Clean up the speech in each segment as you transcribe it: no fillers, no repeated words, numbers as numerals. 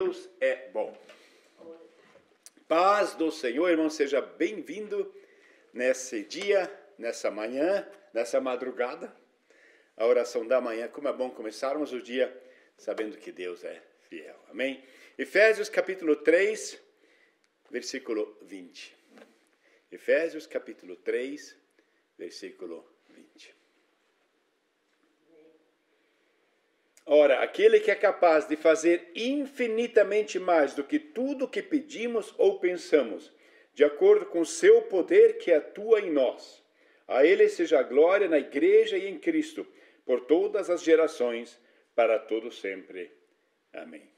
Deus é bom. Paz do Senhor, irmão, seja bem-vindo nesse dia, nessa manhã, nessa madrugada. A oração da manhã, como é bom começarmos o dia sabendo que Deus é fiel. Amém? Efésios capítulo 3, versículo 20. Efésios capítulo 3, versículo 20. Ora, aquele que é capaz de fazer infinitamente mais do que tudo que pedimos ou pensamos, de acordo com o seu poder que atua em nós. A ele seja a glória na igreja e em Cristo, por todas as gerações, para todo sempre. Amém.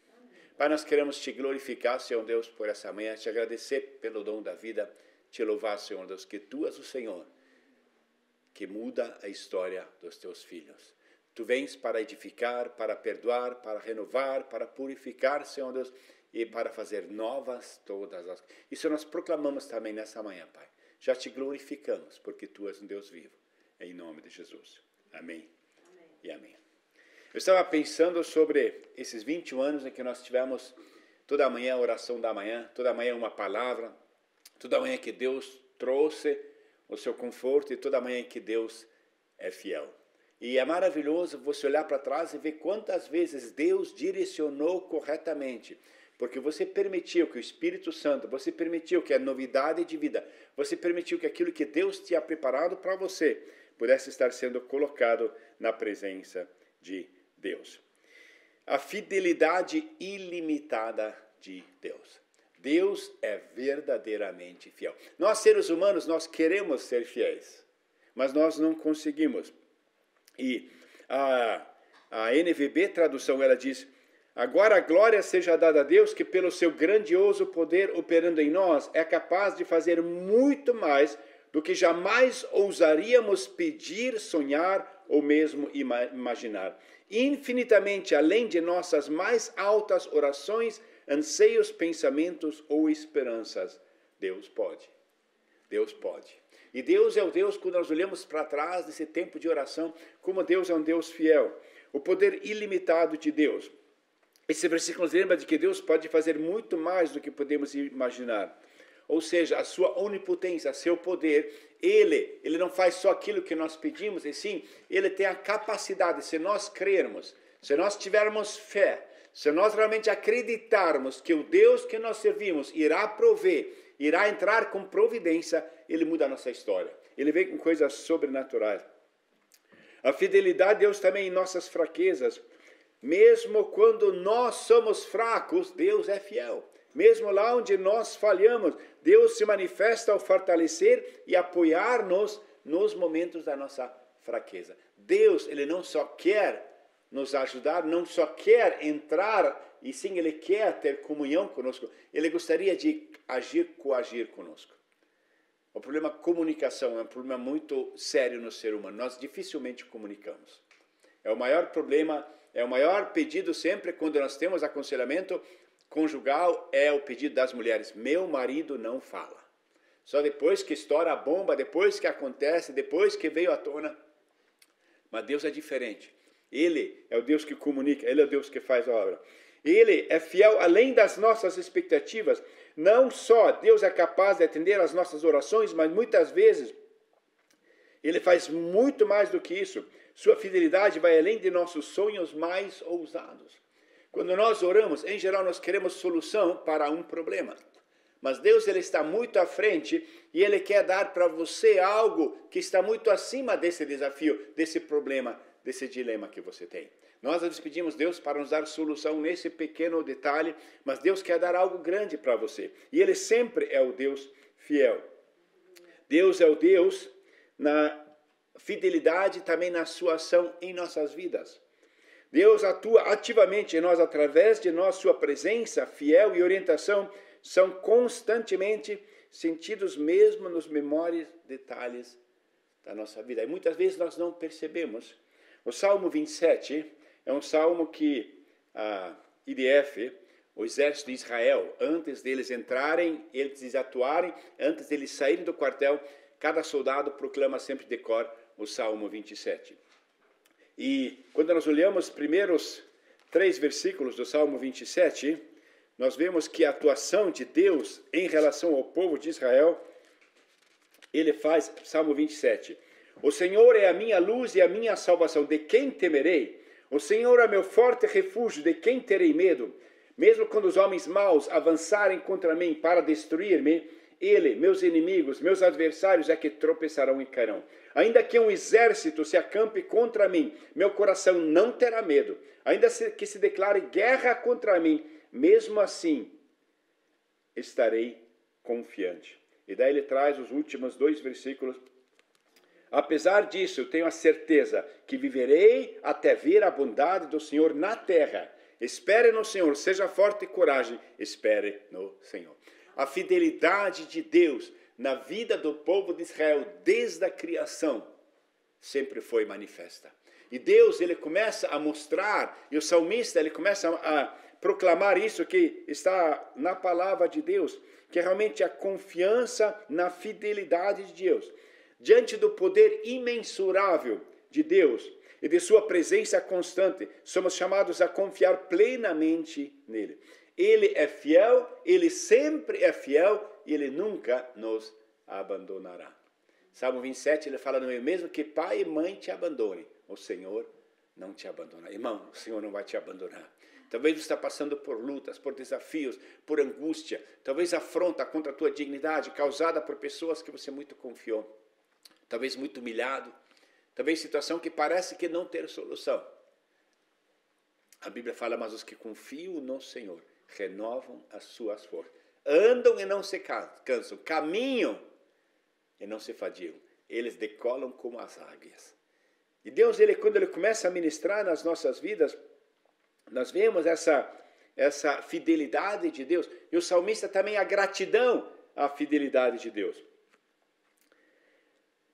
Pai, nós queremos te glorificar, Senhor Deus, por essa manhã, te agradecer pelo dom da vida, te louvar, Senhor Deus, que tu és o Senhor que muda a história dos teus filhos. Tu vens para edificar, para perdoar, para renovar, para purificar, Senhor Deus, e para fazer novas todas as coisas. Isso nós proclamamos também nessa manhã, Pai. Já te glorificamos, porque tu és um Deus vivo. Em nome de Jesus. Amém. Amém. E amém. Eu estava pensando sobre esses 21 anos em que nós tivemos toda manhã a oração da manhã, toda manhã uma palavra, toda manhã que Deus trouxe o seu conforto e toda manhã que Deus é fiel. E é maravilhoso você olhar para trás e ver quantas vezes Deus direcionou corretamente. Porque você permitiu que o Espírito Santo, você permitiu que a novidade de vida, você permitiu que aquilo que Deus tinha preparado para você pudesse estar sendo colocado na presença de Deus. A fidelidade ilimitada de Deus. Deus é verdadeiramente fiel. Nós, seres humanos, nós queremos ser fiéis, mas nós não conseguimos. E a NVB tradução, ela diz: agora a glória seja dada a Deus, que pelo seu grandioso poder operando em nós, é capaz de fazer muito mais do que jamais ousaríamos pedir, sonhar ou mesmo imaginar. Infinitamente além de nossas mais altas orações, anseios, pensamentos ou esperanças. Deus pode. Deus pode. E Deus é o Deus, quando nós olhamos para trás desse tempo de oração, como Deus é um Deus fiel. O poder ilimitado de Deus. Esse versículo nos lembra de que Deus pode fazer muito mais do que podemos imaginar. Ou seja, a sua onipotência, seu poder, Ele não faz só aquilo que nós pedimos, e sim, Ele tem a capacidade, se nós crermos, se nós tivermos fé, se nós realmente acreditarmos que o Deus que nós servimos irá prover, irá entrar com providência, Ele muda a nossa história. Ele vem com coisas sobrenaturais. A fidelidade de Deus também em nossas fraquezas. Mesmo quando nós somos fracos, Deus é fiel. Mesmo lá onde nós falhamos, Deus se manifesta ao fortalecer e apoiar-nos nos momentos da nossa fraqueza. Deus, Ele não só quer nos ajudar, não só quer entrar, e sim, Ele quer ter comunhão conosco. Ele gostaria de coagir conosco. O problema comunicação é um problema muito sério no ser humano. Nós dificilmente comunicamos. É o maior problema, é o maior pedido sempre quando nós temos aconselhamento conjugal, é o pedido das mulheres. Meu marido não fala. Só depois que estoura a bomba, depois que acontece, depois que veio à tona. Mas Deus é diferente. Ele é o Deus que comunica, Ele é o Deus que faz a obra. Ele é fiel além das nossas expectativas. Não só Deus é capaz de atender às nossas orações, mas muitas vezes Ele faz muito mais do que isso. Sua fidelidade vai além de nossos sonhos mais ousados. Quando nós oramos, em geral nós queremos solução para um problema. Mas Deus, Ele está muito à frente e Ele quer dar para você algo que está muito acima desse desafio, desse problema, desse dilema que você tem. Nós pedimos Deus para nos dar solução nesse pequeno detalhe, mas Deus quer dar algo grande para você. E Ele sempre é o Deus fiel. Deus é o Deus na fidelidade também na sua ação em nossas vidas. Deus atua ativamente em nós, através de nós, sua presença fiel e orientação são constantemente sentidos mesmo nos menores detalhes da nossa vida. E muitas vezes nós não percebemos. O Salmo 27 é um salmo que a IDF, o exército de Israel, antes deles entrarem, eles atuarem, antes deles saírem do quartel, cada soldado proclama sempre de cor o Salmo 27. E quando nós olhamos os primeiros 3 versículos do Salmo 27, nós vemos que a atuação de Deus em relação ao povo de Israel, ele faz, Salmo 27, o Senhor é a minha luz e a minha salvação, de quem temerei? O Senhor é meu forte refúgio, de quem terei medo? Mesmo quando os homens maus avançarem contra mim para destruir-me, ele, meus inimigos, meus adversários é que tropeçarão e cairão. Ainda que um exército se acampe contra mim, meu coração não terá medo. Ainda que se declare guerra contra mim, mesmo assim estarei confiante. E daí ele traz os últimos 2 versículos. Apesar disso, eu tenho a certeza que viverei até ver a bondade do Senhor na terra. Espere no Senhor, seja forte e coragem, espere no Senhor. A fidelidade de Deus na vida do povo de Israel desde a criação sempre foi manifesta. E Deus, ele começa a mostrar, e o salmista, ele começa a proclamar isso que está na palavra de Deus, que é realmente a confiança na fidelidade de Deus. Diante do poder imensurável de Deus e de sua presença constante, somos chamados a confiar plenamente nele. Ele é fiel, ele sempre é fiel e ele nunca nos abandonará. Salmo 27, ele fala, não é mesmo que pai e mãe te abandonem, o Senhor não te abandonará. Irmão, o Senhor não vai te abandonar. Talvez você está passando por lutas, por desafios, por angústia, talvez afronta contra a tua dignidade causada por pessoas que você muito confiou, talvez muito humilhado, talvez situação que parece que não ter solução. A Bíblia fala, mas os que confiam no Senhor renovam as suas forças. Andam e não se cansam, caminham e não se fadigam. Eles decolam como as águias. E Deus, quando Ele começa a ministrar nas nossas vidas, nós vemos essa fidelidade de Deus. E o salmista também a gratidão à fidelidade de Deus.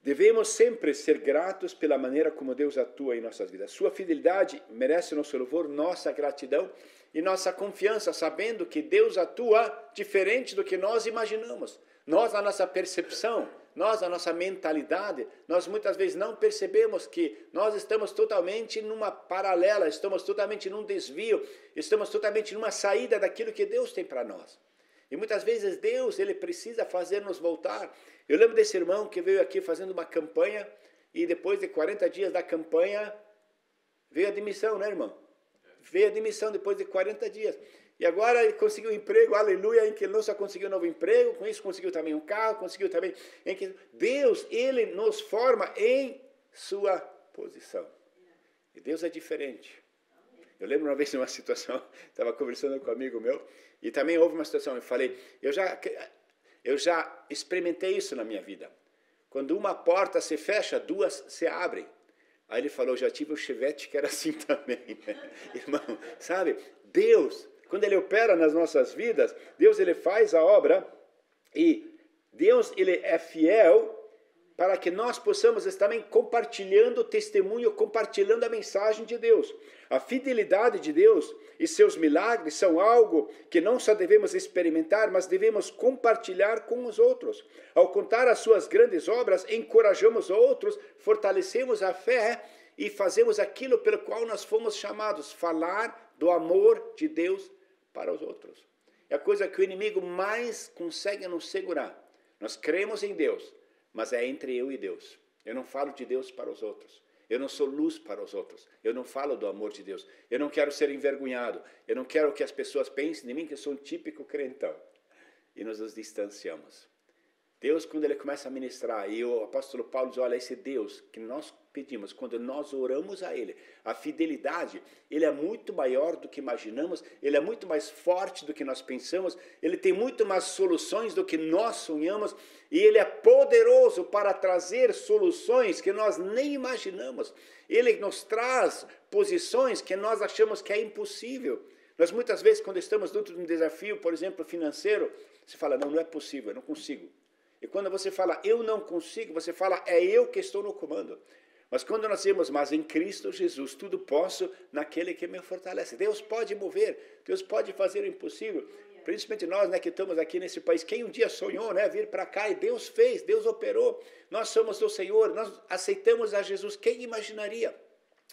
Devemos sempre ser gratos pela maneira como Deus atua em nossas vidas. Sua fidelidade merece nosso louvor, nossa gratidão e nossa confiança, sabendo que Deus atua diferente do que nós imaginamos. Nós, na nossa percepção, nós, na nossa mentalidade, nós muitas vezes não percebemos que nós estamos totalmente numa paralela, estamos totalmente num desvio, estamos totalmente numa saída daquilo que Deus tem para nós. E muitas vezes Deus, Ele precisa fazer-nos voltar. Eu lembro desse irmão que veio aqui fazendo uma campanha e depois de 40 dias da campanha veio a demissão, né, irmão? Veio a demissão depois de 40 dias. E agora ele conseguiu um emprego, aleluia, em que ele não só conseguiu um novo emprego, com isso conseguiu também um carro, conseguiu também... em que Deus, Ele nos forma em sua posição. E Deus é diferente. Eu lembro uma vez de uma situação, estava conversando com um amigo meu, e também houve uma situação, eu falei, eu já experimentei isso na minha vida. Quando uma porta se fecha, 2 se abrem. Aí ele falou, já tive o Chevette que era assim também. Né? Irmão, sabe, Deus, quando Ele opera nas nossas vidas, Deus, Ele faz a obra, e Deus, Ele é fiel para que nós possamos estar também compartilhando o testemunho, compartilhando a mensagem de Deus. A fidelidade de Deus e seus milagres são algo que não só devemos experimentar, mas devemos compartilhar com os outros. Ao contar as suas grandes obras, encorajamos outros, fortalecemos a fé e fazemos aquilo pelo qual nós fomos chamados, falar do amor de Deus para os outros. É a coisa que o inimigo mais consegue nos segurar. Nós cremos em Deus, mas é entre eu e Deus. Eu não falo de Deus para os outros. Eu não sou luz para os outros. Eu não falo do amor de Deus. Eu não quero ser envergonhado. Eu não quero que as pessoas pensem de mim que eu sou um típico crentão. E nós nos distanciamos. Deus, quando Ele começa a ministrar, e o apóstolo Paulo diz, olha, esse Deus que nós pedimos, quando nós oramos a Ele, a fidelidade, Ele é muito maior do que imaginamos, Ele é muito mais forte do que nós pensamos, Ele tem muito mais soluções do que nós sonhamos, e Ele é poderoso para trazer soluções que nós nem imaginamos. Ele nos traz posições que nós achamos que é impossível. Nós muitas vezes, quando estamos dentro de um desafio, por exemplo, financeiro, você fala, não é possível, eu não consigo. E quando você fala, eu não consigo, você fala, é eu que estou no comando. Mas quando nós dizemos, mas em Cristo Jesus, tudo posso naquele que me fortalece. Deus pode mover, Deus pode fazer o impossível. Principalmente nós, né, que estamos aqui nesse país. Quem um dia sonhou, né, vir para cá, e Deus fez, Deus operou. Nós somos do Senhor, nós aceitamos a Jesus. Quem imaginaria?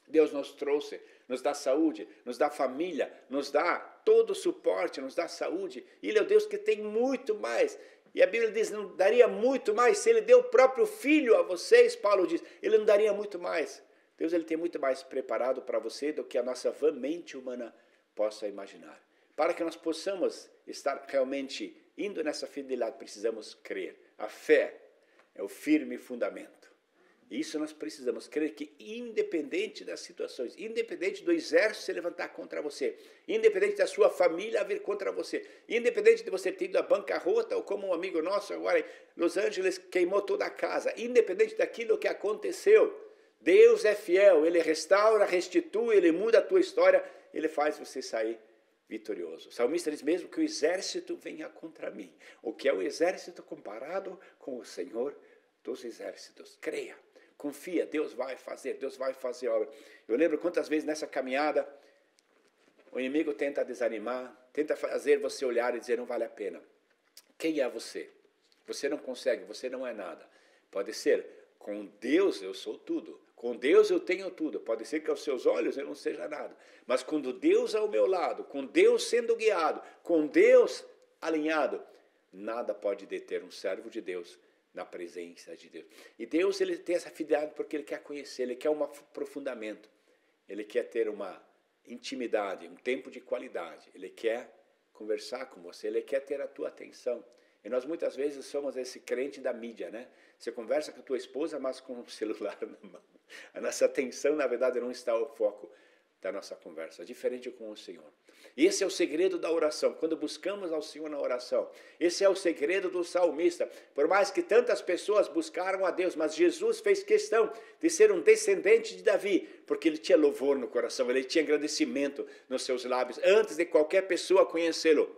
Deus nos trouxe, nos dá saúde, nos dá família, nos dá todo o suporte, nos dá saúde. Ele é o Deus que tem muito mais. E a Bíblia diz, não daria muito mais, se Ele deu o próprio Filho a vocês, Paulo diz, Ele não daria muito mais. Deus Ele tem muito mais preparado para você do que a nossa vã mente humana possa imaginar. Para que nós possamos estar realmente indo nessa fidelidade, precisamos crer. A fé é o firme fundamento. Isso nós precisamos crer que independente das situações, independente do exército se levantar contra você, independente da sua família vir contra você, independente de você ter ido à bancarrota ou como um amigo nosso agora em Los Angeles queimou toda a casa, independente daquilo que aconteceu, Deus é fiel, Ele restaura, restitui, Ele muda a tua história, Ele faz você sair vitorioso. O salmista diz mesmo que o exército venha contra mim. O que é o exército comparado com o Senhor dos exércitos? Creia. Confia, Deus vai fazer obra. Eu lembro quantas vezes nessa caminhada o inimigo tenta desanimar, tenta fazer você olhar e dizer não vale a pena. Quem é você? Você não consegue, você não é nada. Pode ser, com Deus eu sou tudo. Com Deus eu tenho tudo. Pode ser que aos seus olhos eu não seja nada. Mas quando Deus ao meu lado, com Deus sendo guiado, com Deus alinhado, nada pode deter um servo de Deus na presença de Deus. E Deus ele tem essa fidelidade porque Ele quer conhecer, Ele quer um aprofundamento, Ele quer ter uma intimidade, um tempo de qualidade, Ele quer conversar com você, Ele quer ter a tua atenção. E nós muitas vezes somos esse crente da mídia, né? Você conversa com a tua esposa, mas com o celular na mão. A nossa atenção, na verdade, não está ao foco da nossa conversa, diferente com o Senhor. E esse é o segredo da oração, quando buscamos ao Senhor na oração. Esse é o segredo do salmista. Por mais que tantas pessoas buscaram a Deus, mas Jesus fez questão de ser um descendente de Davi, porque ele tinha louvor no coração, ele tinha agradecimento nos seus lábios, antes de qualquer pessoa conhecê-lo.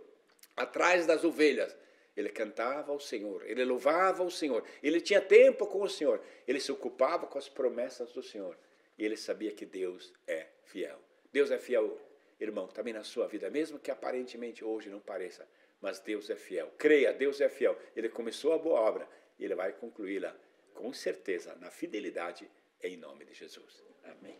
Atrás das ovelhas, ele cantava ao Senhor, ele louvava o Senhor, ele tinha tempo com o Senhor, ele se ocupava com as promessas do Senhor. E ele sabia que Deus é fiel. Deus é fiel, irmão, também na sua vida, mesmo que aparentemente hoje não pareça, mas Deus é fiel. Creia, Deus é fiel. Ele começou a boa obra e Ele vai concluí-la com certeza, na fidelidade, em nome de Jesus. Amém.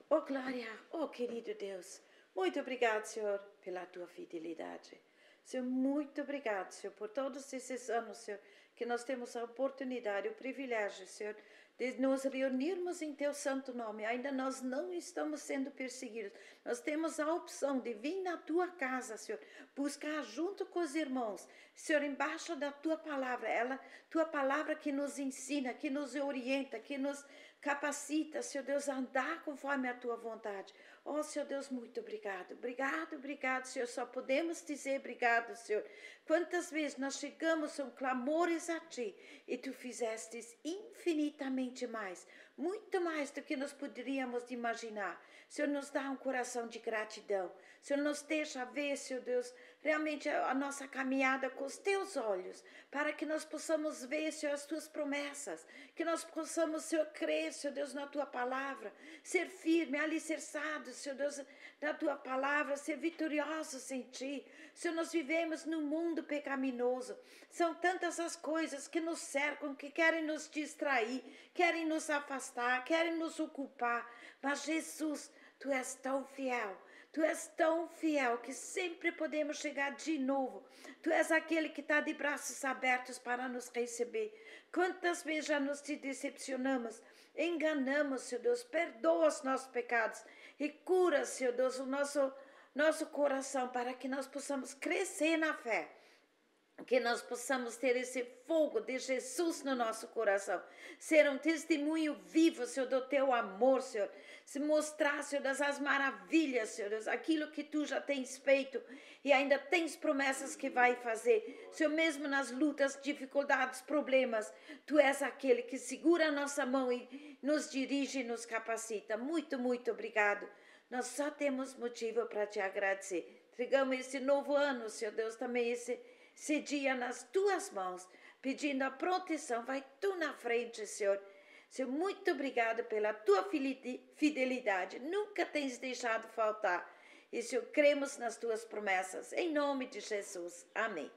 Oh, Glória, oh, querido Deus, muito obrigado, Senhor, pela Tua fidelidade. Senhor, muito obrigado, Senhor, por todos esses anos, Senhor, que nós temos a oportunidade, o privilégio, Senhor, de nos reunirmos em Teu santo nome. Ainda nós não estamos sendo perseguidos. Nós temos a opção de vir na Tua casa, Senhor, buscar junto com os irmãos, Senhor, embaixo da Tua palavra, Tua palavra que nos ensina, que nos orienta, que nos capacita, Senhor Deus, a andar conforme a Tua vontade. Oh, Senhor Deus, muito obrigado. Obrigado, Senhor. Só podemos dizer obrigado, Senhor. Quantas vezes nós chegamos com clamores a Ti e Tu fizestes infinitamente mais, muito mais do que nós poderíamos imaginar. Senhor, nos dá um coração de gratidão. Senhor, nos deixa ver, Senhor Deus, realmente a nossa caminhada com os Teus olhos, para que nós possamos ver, Senhor, as Tuas promessas, que nós possamos, Senhor, crer, Senhor Deus, na Tua palavra, ser firme, alicerçado, Senhor Deus, na Tua palavra, ser vitoriosos em Ti. Senhor, nós vivemos num mundo pecaminoso, são tantas as coisas que nos cercam, que querem nos distrair, querem nos afastar, querem nos ocupar, mas Jesus, Tu és tão fiel. Tu és tão fiel que sempre podemos chegar de novo. Tu és aquele que está de braços abertos para nos receber. Quantas vezes já nos te decepcionamos, enganamos, Senhor Deus, perdoa os nossos pecados e cura, Senhor Deus, o nosso coração para que nós possamos crescer na fé. Que nós possamos ter esse fogo de Jesus no nosso coração. Ser um testemunho vivo, Senhor, do Teu amor, Senhor. Se mostrar, Senhor, das maravilhas, Senhor, Deus, aquilo que Tu já tens feito e ainda tens promessas que vai fazer. Senhor, mesmo nas lutas, dificuldades, problemas, Tu és aquele que segura a nossa mão e nos dirige e nos capacita. Muito, muito obrigado. Nós só temos motivo para Te agradecer. Entregamos esse novo ano, Senhor Deus, também esse dia nas Tuas mãos, pedindo a proteção. Vai Tu na frente, Senhor. Senhor, muito obrigado pela Tua fidelidade. Nunca tens deixado faltar. E, Senhor, cremos nas Tuas promessas. Em nome de Jesus. Amém.